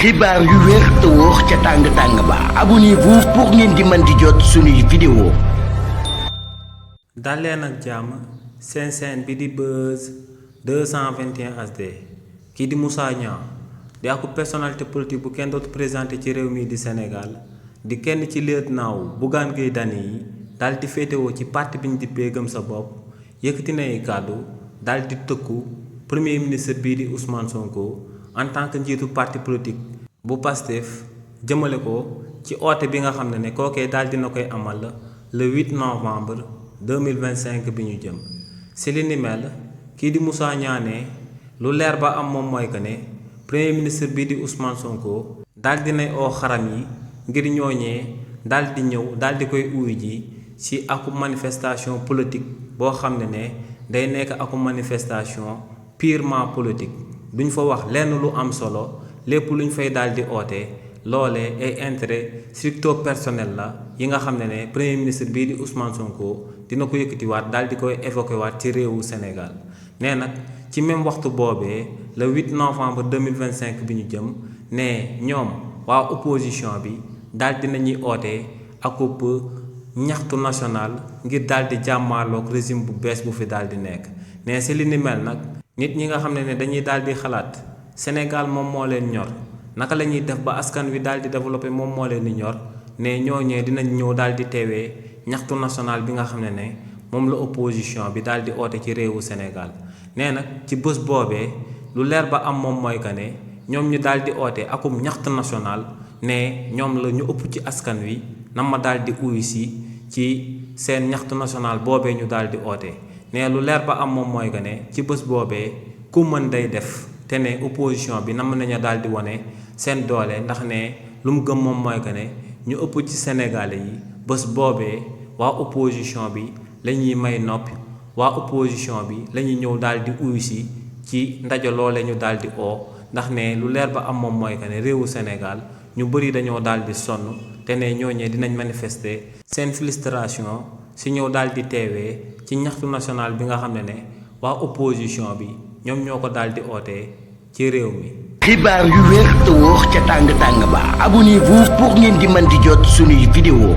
xibaar yu wér te wóor ca tàng ba abonnez-vous pour ngeen di mën di jot suñuy vidéo. daleen ak jàmm seen chaîne bi di Buzz 221 HD kii di Moussa Niang di ak personnalité politique bu kenn dootu présenté ci réew mi di Sénégal di kenn ci lieutenant wu Bougane Gueye Dany yi daal di féetewoo ci parti bi ñu dippee Gëm Sa Bopp yëkkati na ay kàddu daal di tëkku premier ministre bii di Ousmane Sonko en tant que njiitu parti politique bu Pastef jëmale ko ci oote bi nga xam ne kookee daal dina koy amal le 8 novembre 2025 bi ñu jëm si li ni mel kii di Moussa Niang ne lu leer ba am moom mooy que ne premier ministre bii di Ousmane Sonko daal dinay oo xaram yi ngir ñooñee daal di ñëw daal di koy uyu ji ci aku manifestation politique boo xam ne day nekk aku manifestation purement politique duñ fa wax lenn lu am solo lépp luñ fay daal di oote loolee ay intérêt stricto personnel la yi nga xam ne premier ministre bii di Ousmane Sonko dina ko yëkkatiwaat daal di koy évoqué waat ci réewu Sénégal nee nag ci même waxtu boobee le 8 novembre 2025 bi ñu jëm ne ñoom waa opposition bi daal dinañuy oote akub ñaxtu national ngir daal di jàmmaarloog régime bu bees bu fi daal di nekk ne si li ni mel nag nit ñi nga xam ne dañuy daal di xalaat Sénégal moom moo leen ñor naka la ñuy def ba askan wi daal di développé moom moo leen di ñor ne ñooñee dinañ ñëw daal di teewee ñaxtu national bi nga xam ne moom la opposition bi daal di oote ci réewu Sénégal nee nag ci bés boobee lu leer ba am moom mooy que ne ñoom ñu daal di oote akum ñaxtu national ne ñoom la ñu ëpp ci askan wi na ma daal di uyu si ci seen ñaxtu national boobee ñu daal di oote ne lu leer ba am moom mooy que ne ci bés boobee ku mën day def te ne opposition bi nam nañu daal di wane seen doole ndax ne lu mu gëm moom mooy que ne ñu ëpp ci Sénégalais yi bés boobee waa opposition bi la ñuy may noppi waa opposition bi la ñuy ñëw daal di uyu si ci ndaje loole ñu daal di oo ndax ne lu leer ba am moom mooy que ne réewu Sénégal ñu bëri dañoo daal di sonn te ne ñooñee dinañ manifester seen frustration si ñëw daal di teewee ci ñaxtu national bi nga xam ne waa opposition bi ñoom ñoo ko daal di ootee ci réew mi. xibaar yu wér te wóor ca tàng ba abonnez-vous pour ngeen di mën di jot suñuy vidéo.